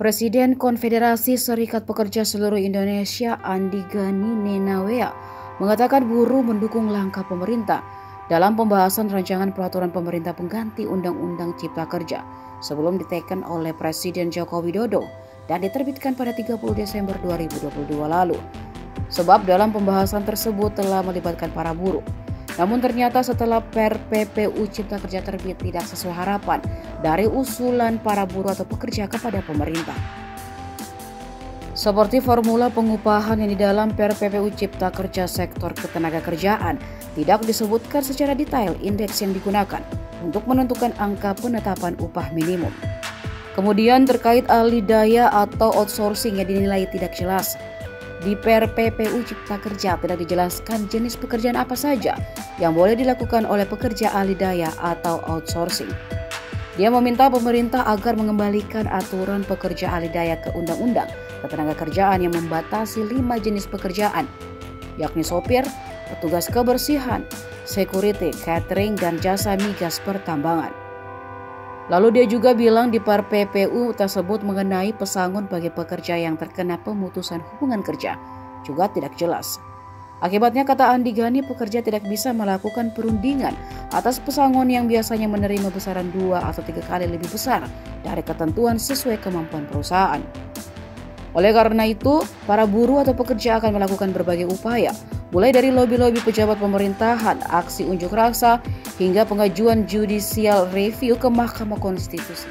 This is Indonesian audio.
Presiden Konfederasi Serikat Pekerja Seluruh Indonesia Andi Gani Nenawea mengatakan buruh mendukung langkah pemerintah dalam pembahasan rancangan peraturan pemerintah pengganti Undang-Undang Cipta Kerja sebelum diteken oleh Presiden Joko Widodo dan diterbitkan pada 30 Desember 2022 lalu. Sebab dalam pembahasan tersebut telah melibatkan para buruh. Namun ternyata setelah PRPPU Cipta Kerja terbit tidak sesuai harapan dari usulan para buruh atau pekerja kepada pemerintah. Seperti formula pengupahan yang di dalam PRPPU Cipta Kerja sektor ketenagakerjaan tidak disebutkan secara detail indeks yang digunakan untuk menentukan angka penetapan upah minimum. Kemudian terkait ahli daya atau outsourcing yang dinilai tidak jelas. Di PRPPU Cipta Kerja tidak dijelaskan jenis pekerjaan apa saja yang boleh dilakukan oleh pekerja ahli daya atau outsourcing. Dia meminta pemerintah agar mengembalikan aturan pekerja ahli daya ke Undang-Undang Ketenagakerjaan yang membatasi 5 jenis pekerjaan, yakni sopir, petugas kebersihan, security, catering, dan jasa migas pertambangan. Lalu dia juga bilang di PRPPU tersebut mengenai pesangon bagi pekerja yang terkena pemutusan hubungan kerja juga tidak jelas. Akibatnya kata Andi Gani, pekerja tidak bisa melakukan perundingan atas pesangon yang biasanya menerima besaran 2 atau 3 kali lebih besar dari ketentuan sesuai kemampuan perusahaan. Oleh karena itu, para buruh atau pekerja akan melakukan berbagai upaya, mulai dari lobi-lobi pejabat pemerintahan, aksi unjuk rasa, hingga pengajuan judicial review ke Mahkamah Konstitusi.